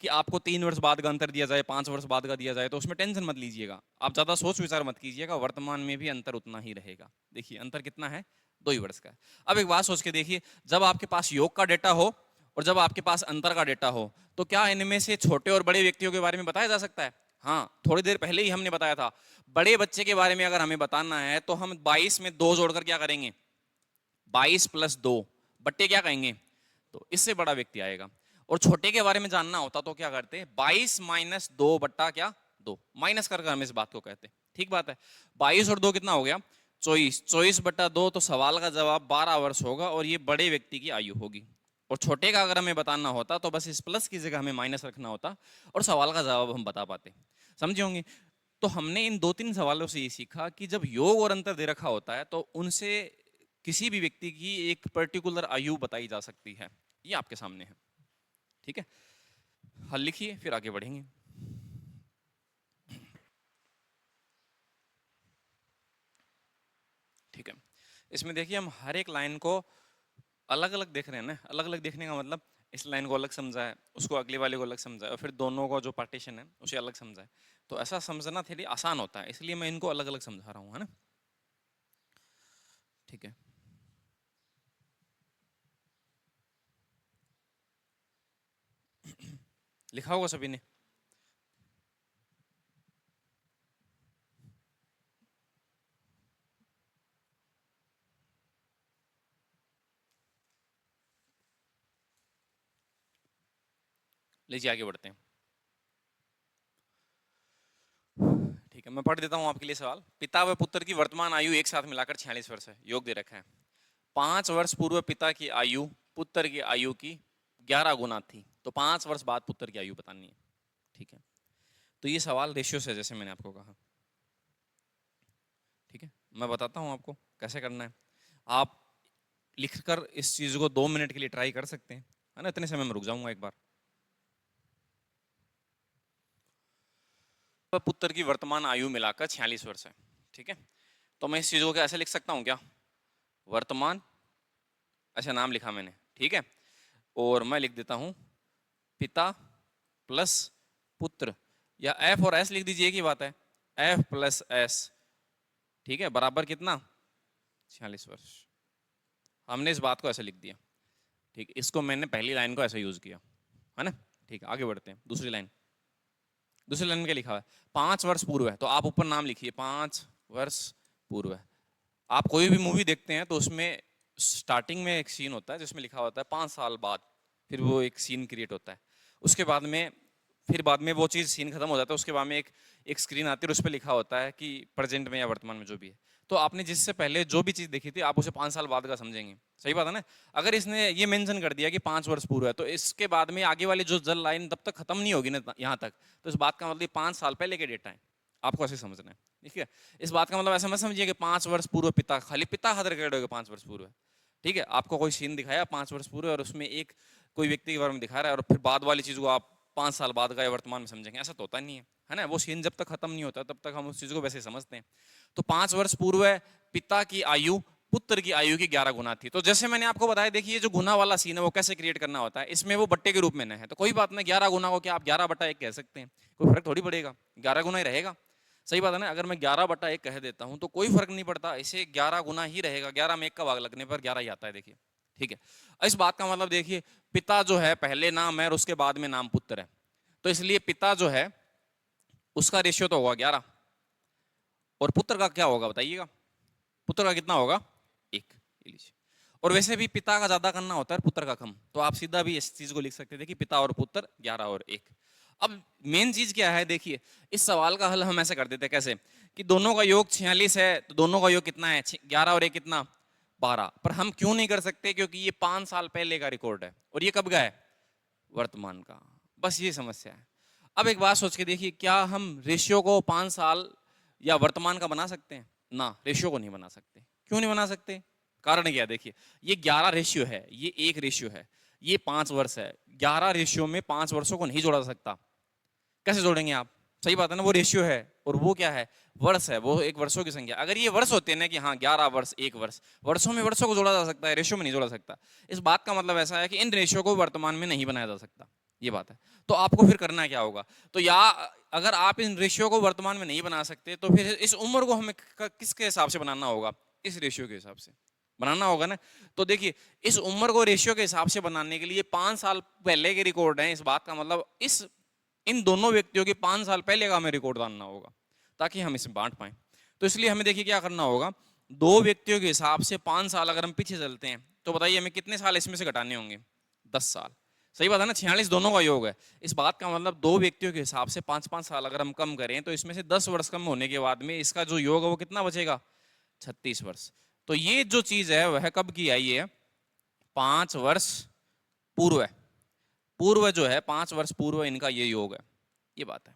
S1: कि आपको 3 वर्ष बाद का अंतर दिया जाए, 5 वर्ष बाद का दिया जाए, तो उसमें टेंशन मत लीजिएगा, आप ज्यादा सोच विचार मत कीजिएगा, वर्तमान में भी अंतर उतना ही रहेगा। देखिए अंतर कितना है, 2 ही वर्ष का। अब एक बात सोच के देखिए, जब आपके पास योग का डेटा हो और जब आपके पास अंतर का डेटा हो, तो क्या इनमें से छोटे और बड़े व्यक्तियों के बारे में बताया जा सकता है। हाँ, थोड़ी देर पहले ही हमने बताया था, बड़े बच्चे के बारे में अगर हमें बताना है तो हम 22 में 2 जोड़कर क्या करेंगे, 22 + 2 बट्टे क्या कहेंगे, तो इससे बड़ा व्यक्ति आएगा। और छोटे के बारे में जानना होता तो क्या करते, 22 - 2 बट्टा क्या, 2, माइनस कर हम इस बात को कहते, ठीक बात है। 22 और 2 कितना हो गया, 24, 24/2, तो सवाल का जवाब 12 वर्ष होगा, और ये बड़े व्यक्ति की आयु होगी। और छोटे का अगर हमें बताना होता तो बस इस प्लस की जगह हमें माइनस रखना होता, और सवाल का जवाब हम बता पाते, समझे होंगे। तो हमने इन 2-3 सवालों से ये सीखा कि जब योग और अंतर दे रखा होता है तो उनसे किसी भी व्यक्ति की एक पर्टिकुलर आयु बताई जा सकती है। ये आपके सामने है, ठीक है। हल लिखिए फिर आगे बढ़ेंगे। ठीक है, इसमें देखिए हम हर एक लाइन को अलग अलग देख रहे हैं ना। अलग अलग देखने का मतलब, इस लाइन को अलग समझा है, उसको अगले वाले को अलग समझा है, और फिर दोनों का जो पार्टीशन है उसे अलग समझा है। तो ऐसा समझना थोड़ी आसान होता है, इसलिए मैं इनको अलग अलग समझा रहा हूँ, है ना। ठीक है, लिखा होगा सभी ने। लीजिए आगे बढ़ते हैं। ठीक है, मैं पढ़ देता हूं आपके लिए सवाल। पिता व पुत्र की वर्तमान आयु एक साथ मिलाकर 46 वर्ष है, योग दे रखा है। 5 वर्ष पूर्व पिता की आयु पुत्र की आयु की 11 गुना थी, तो 5 वर्ष बाद पुत्र की आयु बतानी है। ठीक है, तो ये सवाल रेशियो से, जैसे मैंने आपको कहा। ठीक है, मैं बताता हूं आपको कैसे करना है। आप लिखकर इस चीज को 2 मिनट के लिए ट्राई कर सकते हैं, है ना। इतने समय में रुक जाऊंगा एक बार। पुत्र की वर्तमान आयु मिलाकर 46 वर्ष है, ठीक है। तो मैं इस चीज को ऐसे लिख सकता हूं क्या, वर्तमान, अच्छा नाम लिखा मैंने, ठीक है, और मैं लिख देता हूं पिता प्लस पुत्र, या एफ और एस लिख दीजिए, एक ही बात है, एफ प्लस एस, ठीक है, बराबर कितना, 46 वर्ष। हमने इस बात को ऐसे लिख दिया। ठीक, इसको मैंने पहली लाइन को ऐसे यूज किया, है ना। ठीक, आगे बढ़ते हैं। दूसरी लाइन, दूसरी लाइन में क्या लिखा हुआ है? 5 वर्ष पूर्व है, तो आप ऊपर नाम लिखिए 5 वर्ष पूर्व है। आप कोई भी मूवी देखते हैं तो उसमें स्टार्टिंग में एक सीन होता है जिसमें लिखा होता है 5 साल बाद, फिर वो एक सीन क्रिएट होता है। उसके बाद में फिर बाद में वो चीज़ सीन खत्म हो जाता है, उसके बाद में एक स्क्रीन आती है और उस पर लिखा होता है कि प्रेजेंट में या वर्तमान में जो भी है। तो आपने जिससे पहले जो भी चीज़ देखी थी आप उसे 5 साल बाद का समझेंगे, सही बात है ना। अगर इसने ये मेंशन कर दिया कि 5 वर्ष पूर्व है, तो इसके बाद में आगे वाली जो जल लाइन तब तक खत्म नहीं होगी ना यहाँ तक, तो इस बात का मतलब 5 साल पहले के डेटा है, आपको ऐसे समझना है। ठीक है, इस बात का मतलब ऐसा मत समझिए कि 5 वर्ष पूर्व पिता, खाली पिता खातर क्रेडिट होगा 5 वर्ष पूर्व। ठीक है, आपको कोई सीन दिखाया 5 वर्ष पूर्व और उसमें एक कोई व्यक्ति के बारे में दिखा रहा है और फिर बाद वाली चीज को आप 5 साल बाद का या वर्तमान में समझेंगे, ऐसा तो होता नहीं है ना। वो सीन जब तक खत्म नहीं होता तब तक हम उस चीज को वैसे समझते हैं। तो 5 वर्ष पूर्व पिता की आयु पुत्र की आयु की 11 गुना थी। तो जैसे मैंने आपको बताया, देखिए जो गुना वाला सीन है वो कैसे क्रिएट करना होता है, इसमें वो बट्टे के रूप में न है, तो कोई बात नहीं, 11 गुना को क्या आप 11/1 कह सकते हैं, कोई फर्क थोड़ी पड़ेगा, 11 गुना ही रहेगा, सही बात है ना। अगर मैं 11/1 कह देता हूं तो कोई फर्क नहीं पड़ता, इसे 11 गुना ही रहेगा, 11 में 1 का भाग लगने पर 11 ही आता है, देखिए। ठीक है, इस बात का मतलब देखिए, पिता जो है पहले नाम है और उसके बाद में नाम पुत्र है, तो इसलिए पिता जो है उसका रेशियो तो होगा 11, और पुत्र का क्या होगा बताइएगा, पुत्र का कितना होगा 1। और वैसे भी पिता का ज्यादा करना होता है पुत्र का कम, तो आप सीधा भी इस चीज को लिख सकते थे कि पिता और पुत्र 11 और 1। अब मेन चीज क्या है, देखिए इस सवाल का हल हम ऐसे कर देते हैं, कैसे कि दोनों का योग 46 है, तो दोनों का योग कितना है 11 और 1 कितना 12। पर हम क्यों नहीं कर सकते, क्योंकि ये 5 साल पहले का रिकॉर्ड है और ये कब का है, वर्तमान का, बस ये समस्या है। अब एक बात सोच के देखिए, क्या हम रेशियो को 5 साल या वर्तमान का बना सकते हैं ना, रेशियो को नहीं बना सकते। क्यों नहीं बना सकते, कारण क्या, देखिए ये 11 रेशियो है, ये 1 रेशियो है, ये 5 वर्ष है, 11 रेशियो में 5 वर्षों को नहीं जोड़ा सकता, कैसे जोड़ेंगे आप, सही बात है ना, वो रेशियो है और वो क्या है, वर्ष है, वो एक वर्षों की संख्या। अगर ये वर्ष होते हैं ना कि हाँ 11 वर्ष 1 वर्ष, वर्षों में वर्षों को जोड़ा जा सकता है, रेशियो में नहीं जोड़ा सकता। इस बात का मतलब ऐसा है कि इन रेशियो को वर्तमान में नहीं बनाया जा सकता, ये बात है। तो आपको फिर करना क्या होगा, तो या अगर आप इन रेशियो को वर्तमान में नहीं बना सकते तो फिर इस उम्र को हमें किसके हिसाब से बनाना होगा, इस रेशियो के हिसाब से बनाना होगा ना। तो देखिए इस उम्र को रेशियो के हिसाब से बनाने के लिए 5 साल पहले के रिकॉर्ड है, इस बात का मतलब इस इन दोनों व्यक्तियों के 5 साल पहले का हमें रिकॉर्ड डालना होगा ताकि हम इसे बांट पाए। तो इसलिए हमें देखिए क्या करना होगा, दो व्यक्तियों के हिसाब से 5 साल अगर हम पीछे चलते हैं तो बताइए हमें कितने साल इसमें से घटाने होंगे, 10 साल, सही बात है ना। 46 दोनों का योग है, इस बात का मतलब दो व्यक्तियों के हिसाब से 5-5 साल अगर हम कम करें तो इसमें से 10 वर्ष कम होने के बाद में इसका जो योग है वो कितना बचेगा, 36 वर्ष। तो ये जो चीज है वह कब की आई है, 5 वर्ष पूर्व है, पूर्व जो है 5 वर्ष पूर्व इनका ये योग है, ये बात है।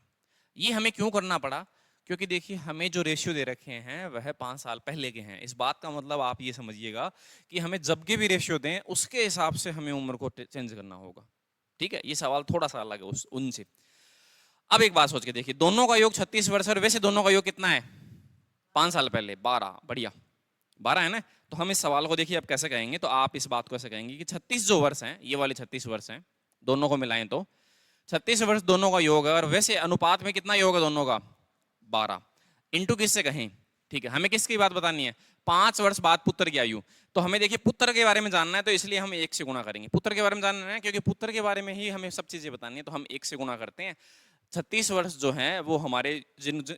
S1: ये हमें क्यों करना पड़ा, क्योंकि देखिए हमें जो रेशियो दे रखे हैं वह 5 साल पहले के हैं। इस बात का मतलब आप ये समझिएगा कि हमें जब के भी रेशियो दें उसके हिसाब से हमें उम्र को चेंज करना होगा। ठीक है, ये सवाल थोड़ा सा अलग है उनसे। अब एक बात सोच के देखिए, दोनों का योग 36 वर्ष और वैसे दोनों का योग कितना है, 5 साल पहले 12, बढ़िया 12 है ना। तो हम इस सवाल को देखिए अब कैसे कहेंगे, तो आप इस बात को ऐसे कहेंगे कि 36 जो वर्ष हैं, ये वाले 36 वर्ष हैं, दोनों को मिलाएं तो 36 वर्ष दोनों का योग है, और वैसे अनुपात में कितना योग है दोनों का, 12। इंटू किससे कहें, ठीक है, हमें किसकी बात बतानी है, 5 वर्ष बाद पुत्र की आयु। तो हमें देखिए पुत्र के बारे में जानना है, तो इसलिए हम 1 से गुणा करेंगे, पुत्र के बारे में जानना है क्योंकि पुत्र के बारे में ही हमें सब चीजें बतानी है, तो हम 1 से गुणा करते हैं। 36 वर्ष जो हैं वो हमारे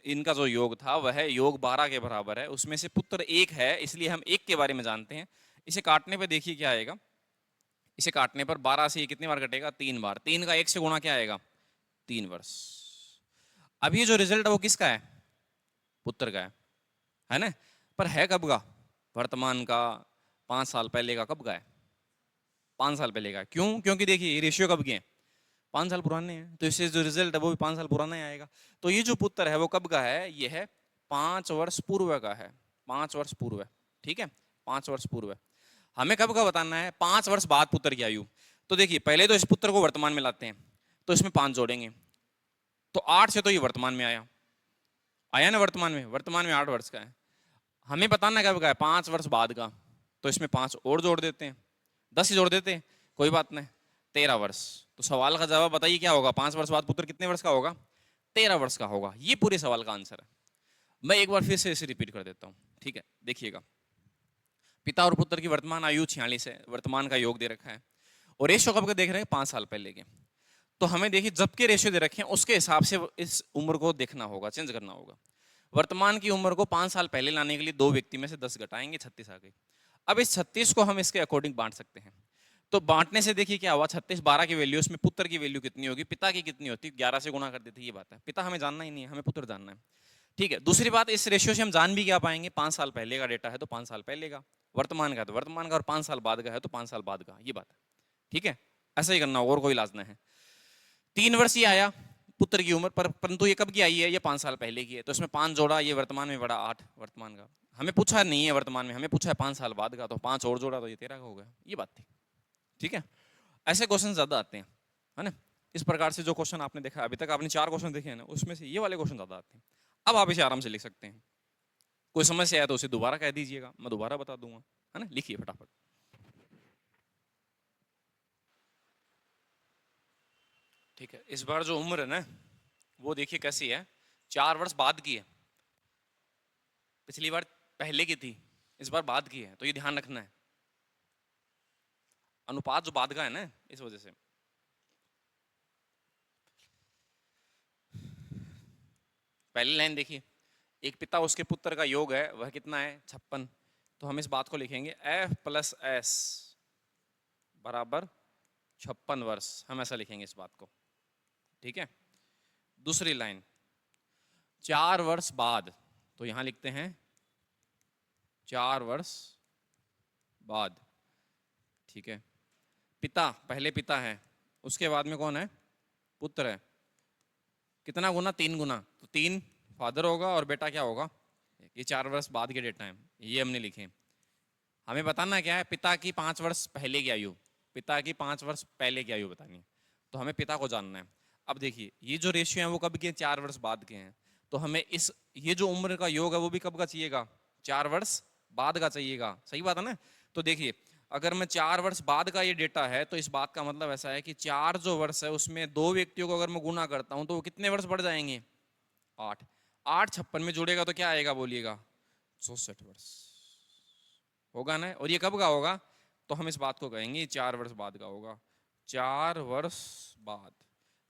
S1: इनका जो योग था वह योग 12 के बराबर है, उसमें से पुत्र 1 है, इसलिए हम 1 के बारे में जानते हैं। इसे काटने पे देखिए क्या आएगा, इसे काटने पर 12 से ये कितनी बार कटेगा, 3 बार, 3 का 1 से गुणा क्या आएगा, 3 वर्ष। अब ये जो रिजल्ट है वो किसका है, पुत्र का है ना, पर है कब का, वर्तमान का, 5 साल पहले का, कब का है, 5 साल पहले का। क्यों, क्योंकि देखिए ये रेशियो कब के हैं, 5 साल पुराने हैं, तो इससे जो रिजल्ट है वो भी 5 साल पुराना ही आएगा। तो ये जो पुत्र है वो कब का है, ये है 5 वर्ष पूर्व का है, 5 वर्ष पूर्व है, ठीक है, 5 वर्ष पूर्व है। हमें कब का बताना है, 5 वर्ष बाद पुत्र की आयु। तो देखिए पहले तो इस पुत्र को वर्तमान में लाते हैं, तो इसमें 5 जोड़ेंगे, तो 8 से तो ये वर्तमान में आया, आया ना, वर्तमान में 8 वर्ष का है। हमें बताना कब का है, 5 वर्ष बाद का, तो इसमें 5 और जोड़ देते हैं, 10 ही जोड़ देते हैं, कोई बात नहीं, 13 वर्ष। तो सवाल का जवाब बताइए क्या होगा, 5 वर्ष बाद पुत्र कितने वर्ष का होगा, 13 वर्ष का होगा। ये पूरे सवाल का आंसर है। मैं एक बार फिर से इसे रिपीट कर देता हूँ, ठीक है, देखिएगा। पिता और पुत्र की वर्तमान आयु 46 है, वर्तमान का योग दे रखा है, और रेशियो कब के देख रहे हैं, 5 साल पहले के। तो हमें देखिए जब के रेशियो दे रखे हैं उसके हिसाब से इस उम्र को देखना होगा, चेंज करना होगा। वर्तमान की उम्र को 5 साल पहले लाने के लिए 2 व्यक्ति में से 10 घटाएंगे, 36 आ गई। अब इस 36 को हम इसके अकॉर्डिंग बांट सकते हैं। तो बांटने से देखिए क्या हुआ, 36 12 की वैल्यू, उसमें पुत्र की वैल्यू कितनी होगी, पिता की कितनी होती, 11 से गुणा कर देते, ये बात है। पिता हमें जानना ही नहीं है, हमें पुत्र जानना है। ठीक है, दूसरी बात, इस रेशियो से हम जान भी क्या पाएंगे, 5 साल पहले का डेटा है तो 5 साल पहले का, वर्तमान का तो वर्तमान का, और 5 साल बाद का है तो 5 साल बाद का, ये बात है। ठीक है, ऐसा ही करना होगा, और कोई इलाज ना है। 3 वर्ष ये आया पुत्र की उम्र पर, परंतु ये कब की आई है, ये 5 साल पहले की है, तो इसमें 5 जोड़ा, ये वर्तमान में बढ़ा 8 वर्तमान का। हमें पूछा नहीं है वर्तमान में, हमें पूछा है 5 साल बाद का, तो 5 और जोड़ा तो ये 13 का हो गया, ये बात थी। ठीक है, ऐसे क्वेश्चन ज्यादा आते हैं, है ना। इस प्रकार से जो क्वेश्चन आपने देखा अभी तक, आपने 4 क्वेश्चन देखे हैं ना, उसमें से ये वाले क्वेश्चन ज्यादा आते हैं। अब आप इसे आराम से लिख सकते हैं। कोई समस्या है तो उसे दोबारा कह दीजिएगा, मैं दोबारा बता दूंगा, है ना। लिखिए फटाफट। ठीक है, इस बार जो उम्र है ना, वो देखिए कैसी है, 4 वर्ष बाद की है। पिछली बार पहले की थी, इस बार बाद की है, तो ये ध्यान रखना है। अनुपात जो बाद का है ना, इस वजह से। पहली लाइन देखिए, एक पिता उसके पुत्र का योग है, वह कितना है, 56। तो हम इस बात को लिखेंगे F + S बराबर 56 वर्ष, हम ऐसा लिखेंगे इस बात को। ठीक है, दूसरी लाइन, 4 वर्ष बाद, तो यहां लिखते हैं 4 वर्ष बाद। ठीक है, पिता, पहले पिता है, उसके बाद में कौन है, पुत्र है। कितना गुना, 3 गुना, तो 3 फादर होगा और बेटा क्या होगा, ये 4 वर्ष बाद के डेटा है, ये हमने लिखे। हमें बताना क्या है, पिता की 5 वर्ष पहले की आयु, पिता की 5 वर्ष पहले की आयु बतानी है, तो हमें पिता को जानना है। अब देखिए ये जो रेशियो है वो कब के, 4 वर्ष बाद के हैं, तो हमें इस ये जो उम्र का योग है वो भी कब का चाहिएगा, 4 वर्ष बाद का चाहिएगा, सही बात है ना। तो देखिए अगर मैं 4 वर्ष बाद का ये डेटा है, तो इस बात का मतलब ऐसा है कि 4 जो वर्ष है उसमें 2 व्यक्तियों को अगर मैं गुना करता हूं तो वो कितने वर्ष बढ़ जाएंगे, 8। 8 56 में जुड़ेगा तो क्या आएगा बोलिएगा, 64 वर्ष होगा ना। और ये कब का होगा, तो हम इस बात को कहेंगे 4 वर्ष बाद का होगा, 4 वर्ष बाद।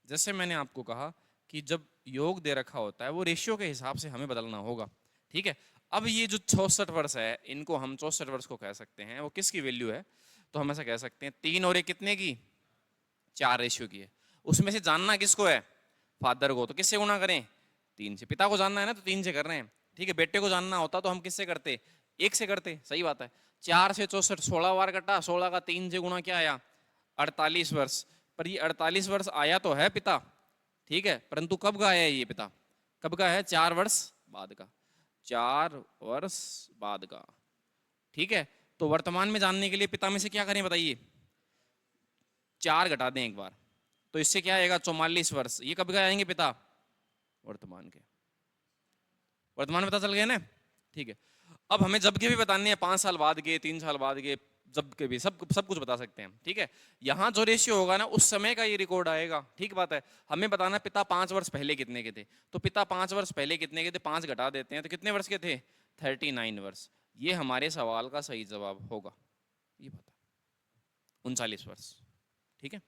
S1: जैसे मैंने आपको कहा कि जब योग दे रखा होता है वो रेशियो के हिसाब से हमें बदलना होगा। ठीक है, अब ये जो 66 वर्ष है, इनको हम 64 वर्ष को कह सकते हैं, वो किसकी वैल्यू है, तो हम ऐसा कह सकते हैं 3 और 1 कितने की, 4 रेशियो की है। उसमें से जानना किसको है, फादर को, तो किससे गुना करें, 3 से। पिता को जानना है ना, तो 3 से कर रहे हैं। ठीक है, बेटे को जानना होता तो हम किससे करते, 1 से करते, सही बात है। 4 से 64, 16 बार कटा, 16 का 3 से गुना क्या आया, 48 वर्ष। पर ये 48 वर्ष आया तो है पिता, ठीक है, परंतु कब का है ये पिता, कब का है, 4 वर्ष बाद का, 4 वर्ष बाद का। ठीक है, तो वर्तमान में जानने के लिए पिता में से क्या करें बताइए, 4 घटा दें एक बार, तो इससे क्या आएगा, 44 वर्ष। ये कब का आएंगे पिता, वर्तमान के, वर्तमान में पता चल गया ना। ठीक है, अब हमें जब के भी बताने हैं, 5 साल बाद के, 3 साल बाद के, जब के भी, सब सब कुछ बता सकते हैं। ठीक है, यहाँ जो रेशियो होगा ना उस समय का ये रिकॉर्ड आएगा। ठीक बात है, हमें बताना पिता 5 वर्ष पहले कितने के थे, तो पिता 5 वर्ष पहले कितने के थे, 5 घटा देते हैं तो कितने वर्ष के थे, 39 वर्ष। ये हमारे सवाल का सही जवाब होगा, ये बता 39 वर्ष। ठीक है,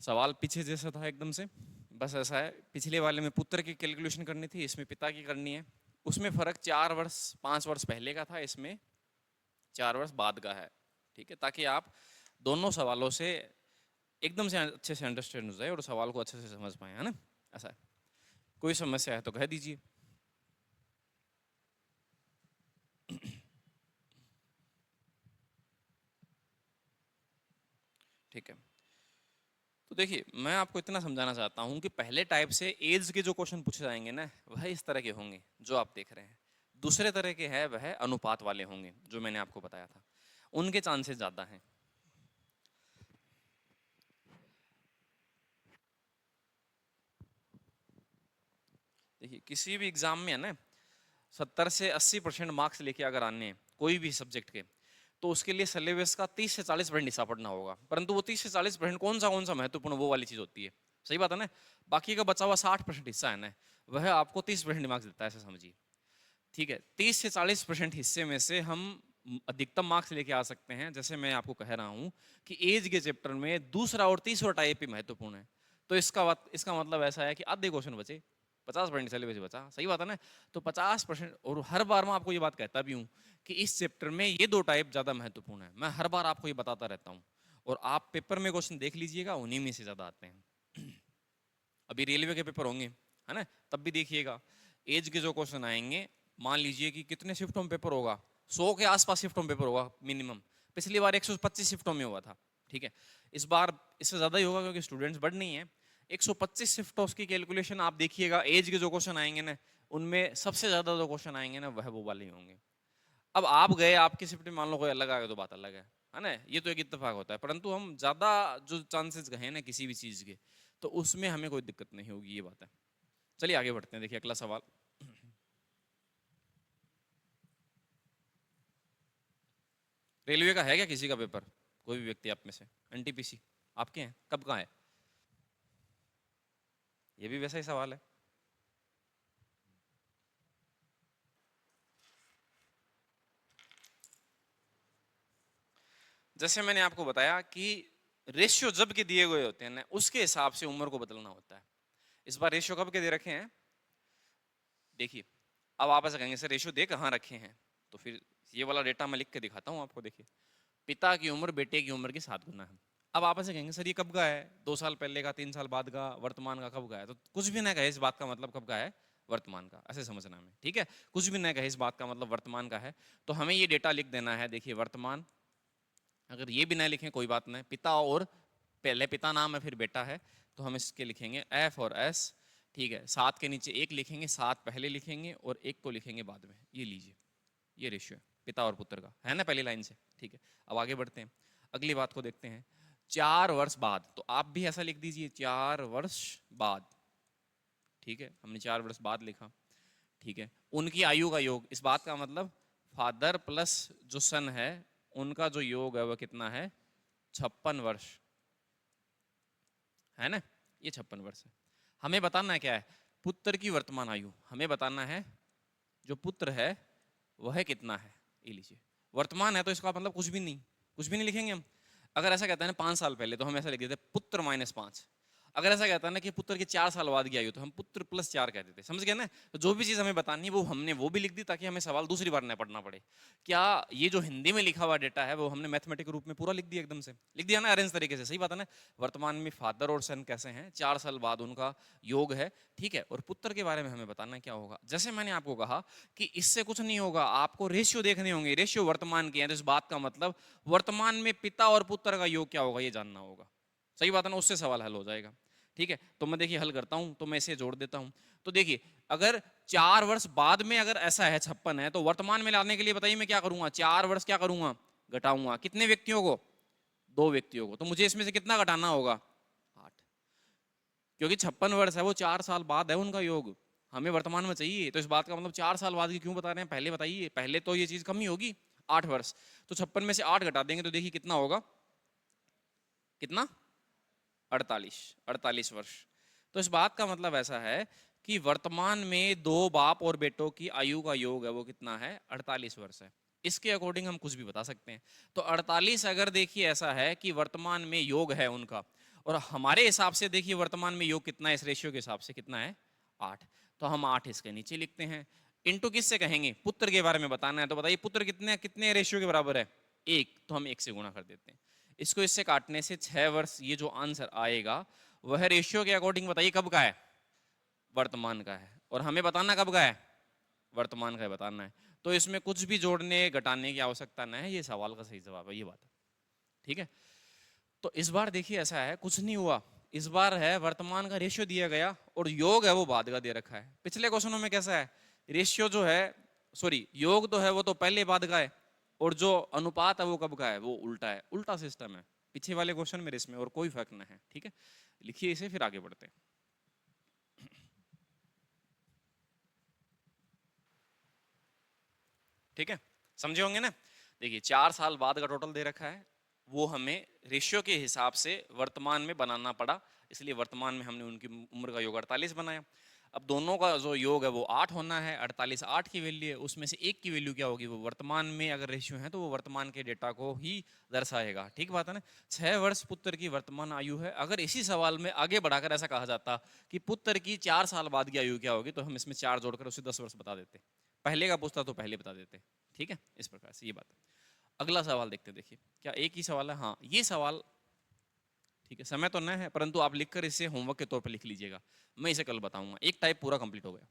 S1: सवाल पीछे जैसा था एकदम से, बस ऐसा है, पिछले वाले में पुत्र की कैलकुलेशन करनी थी, इसमें पिता की करनी है। उसमें फर्क 4 वर्ष 5 वर्ष पहले का था, इसमें 4 वर्ष बाद का है। ठीक है, ताकि आप दोनों सवालों से एकदम से अच्छे से अंडरस्टैंड हो जाए और सवाल को अच्छे से समझ पाए, है ना। ऐसा है, कोई समस्या है तो कह दीजिए। ठीक है, तो देखिए मैं आपको इतना समझाना चाहता हूं कि पहले टाइप से एज के जो क्वेश्चन पूछे जाएंगे ना, वह इस तरह के होंगे जो आप देख रहे हैं। दूसरे तरह के है वह अनुपात वाले होंगे, जो मैंने आपको बताया था, उनके चांसेस ज्यादा हैं। देखिए किसी भी एग्जाम में है ना, 70 से 80% मार्क्स लेके अगर आने हैं कोई भी सब्जेक्ट के, तो उसके लिए सिलेबस का 30 से 40% हिस्सा पढ़ना होगा। परंतु वो 30 से 40% कौन सा महत्वपूर्ण, वो वाली चीज होती है, सही बात है ना। बाकी का बचा हुआ 60% हिस्सा है ना, वह आपको 30% मार्क्स देता है, ऐसा समझिए। ठीक है, 30 से 40% हिस्से में से हम अधिकतम मार्क्स लेके आ सकते हैं। जैसे मैं आपको कह रहा हूं कि एज के चैप्टर में दूसरा और तीसरा टाइप ही महत्वपूर्ण है। तो इसका मतलब ऐसा है कि आधे क्वेश्चन बचे, 50% सिलेबस बचा। सही बात है ना? तो 50%, और हर बार मैं आपको ये बात कहता भी हूँ कि इस चैप्टर में ये दो टाइप ज्यादा महत्वपूर्ण है। मैं हर बार आपको ये बताता रहता हूँ, और आप पेपर में क्वेश्चन देख लीजिएगा, उन्हीं में से ज्यादा आते हैं। अभी रेलवे के पेपर होंगे, है ना, तब भी देखिएगा एज के जो क्वेश्चन आएंगे, मान लीजिए कि कितने शिफ्टों में पेपर होगा, 100 के आसपास शिफ्टों में पेपर होगा मिनिमम। पिछली बार 125 शिफ्टों में हुआ था, ठीक है। इस बार इससे ज्यादा ही होगा क्योंकि स्टूडेंट्स बढ़ नहीं है। 125 शिफ्टों की कैलकुलेशन आप देखिएगा, एज के जो क्वेश्चन आएंगे ना, उनमें सबसे ज्यादा जो क्वेश्चन आएंगे ना, वह वो वाले ही होंगे। अब आप गए, आपकी शिफ्ट में मान लो कोई अलग आ गया तो बात अलग है ना, ये तो एक इत्तेफाक होता है। परंतु हम ज्यादा जो चांसेस गए ना किसी भी चीज के, तो उसमें हमें कोई दिक्कत नहीं होगी, ये बात है। चलिए आगे बढ़ते हैं। देखिए अगला सवाल, रेलवे का है क्या किसी का पेपर? कोई भी व्यक्ति आप में से, एनटीपीसी आपके हैं, कब का है? ये भी वैसा ही सवाल है। जैसे मैंने आपको बताया कि रेशियो जब के दिए हुए होते हैं ना, उसके हिसाब से उम्र को बदलना होता है। इस बार रेशियो कब के दे रखे हैं? देखिए, अब आप ऐसा कहेंगे सर रेशियो दे कहाँ रखे हैं, तो फिर ये वाला डेटा मैं लिख के दिखाता हूँ आपको। देखिए, पिता की उम्र बेटे की उम्र की 7 गुना है। अब आप ऐसे कहेंगे सर ये कब का है? 2 साल पहले का, 3 साल बाद का, वर्तमान का, कब का है? तो कुछ भी ना कहे इस बात का मतलब कब का है? वर्तमान का, ऐसे समझना हमें, ठीक है। कुछ भी ना कहे इस बात का मतलब वर्तमान का है, तो हमें ये डेटा लिख देना है। देखिए वर्तमान, अगर ये भी ना लिखें कोई बात नहीं, पिता और पहले पिता नाम है फिर बेटा है, तो हम इसके लिखेंगे एफ और एस, ठीक है। 7 के नीचे 1 लिखेंगे, 7 पहले लिखेंगे और 1 को लिखेंगे बाद में। ये लीजिए, ये रेशियो है पिता और पुत्र का, है ना, पहली लाइन से, ठीक है। अब आगे बढ़ते हैं, अगली बात को देखते हैं। 4 वर्ष बाद, तो आप भी ऐसा लिख दीजिए 4 वर्ष बाद, ठीक है। हमने 4 वर्ष बाद लिखा, ठीक है। उनकी आयु का योग, इस बात का मतलब फादर प्लस जो सन है, उनका जो योग है वह कितना है? 56 वर्ष, है ना, ये 56 वर्ष है। हमें बताना है क्या है? पुत्र की वर्तमान आयु हमें बताना है, जो पुत्र है वह कितना है। ये लीजिए, वर्तमान है तो इसका मतलब कुछ भी नहीं, कुछ भी नहीं लिखेंगे हम। अगर ऐसा कहता है ना 5 साल पहले, तो हम ऐसा लिख देते पुत्र -5। अगर ऐसा कहता है ना कि पुत्र के 4 साल बाद की आयु, तो हम पुत्र +4 कह देते। समझ गए ना? तो जो भी चीज हमें बतानी है वो हमने वो भी लिख दी, ताकि हमें सवाल दूसरी बार न पढ़ना पड़े। क्या ये जो हिंदी में लिखा हुआ डेटा है वो हमने मैथमेटिक रूप में पूरा लिख दिया, एकदम से लिख दिया ना, अरेंज तरीके से। सही बात है ना? वर्तमान में फादर और सन कैसे हैं, 4 साल बाद उनका योग है, ठीक है। और पुत्र के बारे में हमें बताना क्या होगा। जैसे मैंने आपको कहा कि इससे कुछ नहीं होगा, आपको रेशियो देखने होंगे, रेशियो वर्तमान के हैं, तो इस बात का मतलब वर्तमान में पिता और पुत्र का योग क्या होगा ये जानना होगा। सही बात है ना? उससे सवाल हल हो जाएगा, ठीक है। तो मैं देखिए हल करता हूं, तो मैं इसे जोड़ देता हूं। तो देखिए, अगर 4 वर्ष बाद में अगर ऐसा है 56 है, तो वर्तमान में लाने के लिए बताइए मैं क्या करूंगा? 4 वर्ष क्या करूंगा? घटाऊंगा। कितने व्यक्तियों को? 2 व्यक्तियों को। तो मुझे इसमें से कितना घटाना होगा? 8, क्योंकि 56 वर्ष है वो 4 साल बाद है उनका योग, हमें वर्तमान में चाहिए। तो इस बात का मतलब 4 साल बाद की क्यों बता रहे हैं, पहले बताइए। पहले तो ये चीज कम ही होगी, 8 वर्ष। तो 56 में से 8 घटा देंगे तो देखिए कितना होगा, कितना? 48 वर्ष। तो इस बात का मतलब ऐसा है कि वर्तमान में 2 बाप और बेटों की आयु का योग है वो कितना है? 48 वर्ष है। इसके अकॉर्डिंग हम कुछ भी बता सकते हैं। तो 48 अगर देखिए ऐसा है कि वर्तमान में योग है उनका, और हमारे हिसाब से देखिए वर्तमान में योग कितना है, इस रेशियो के हिसाब से कितना है? 8। तो हम 8 इसके नीचे लिखते हैं। इनटू किससे कहेंगे? पुत्र के बारे में बताना है, तो बताइए पुत्र कितने कितने रेशियो के बराबर है? 1। तो हम 1 से गुणा कर देते हैं। इसको इससे काटने से 6 वर्ष, ये जो आंसर आएगा वह रेशियो के अकॉर्डिंग बताइए कब का है? वर्तमान का है। और हमें बताना कब का है? वर्तमान का है बताना है। तो इसमें कुछ भी जोड़ने घटाने की आवश्यकता नहीं है, ये सवाल का सही जवाब है, ये बात है, ठीक है। तो इस बार देखिए ऐसा है, कुछ नहीं हुआ। इस बार है वर्तमान का रेशियो दिया गया और योग है वो बाद का दे रखा है। पिछले क्वेश्चनों में कैसा है, रेशियो जो है, सॉरी योग तो है वो तो पहले बाद का है, और जो अनुपात है वो कब का है? वो उल्टा है, उल्टा सिस्टम है पीछे वाले क्वेश्चन में, इसमें और कोई फर्क नहीं है, ठीक है। लिखिए इसे, फिर आगे बढ़ते हैं। ठीक है, समझे होंगे ना? देखिए 4 साल बाद का टोटल दे रखा है, वो हमें रेशियो के हिसाब से वर्तमान में बनाना पड़ा, इसलिए वर्तमान में हमने उनकी उम्र का योग 48 बनाया। अब दोनों का जो योग है वो 8 होना है, 48 8 की वैल्यू है, उसमें से एक की वैल्यू क्या होगी, वो वर्तमान में अगर रेशियो है तो वो वर्तमान के डेटा को ही दर्शाएगा। ठीक बात है ना। 6 वर्ष पुत्र की वर्तमान आयु है। अगर इसी सवाल में आगे बढ़ाकर ऐसा कहा जाता कि पुत्र की 4 साल बाद की आयु क्या होगी, तो हम इसमें 4 जोड़कर उसे 10 वर्ष बता देते। पहले का पूछता तो पहले बता देते। ठीक है, इस प्रकार से ये बात है। अगला सवाल देखते हैं। देखिए क्या एक ही सवाल है? हाँ, ये सवाल ठीक है, समय तो न है, परंतु आप लिखकर इसे होमवर्क के तौर पर लिख लीजिएगा, मैं इसे कल बताऊंगा। एक टाइप पूरा कंप्लीट हो गया।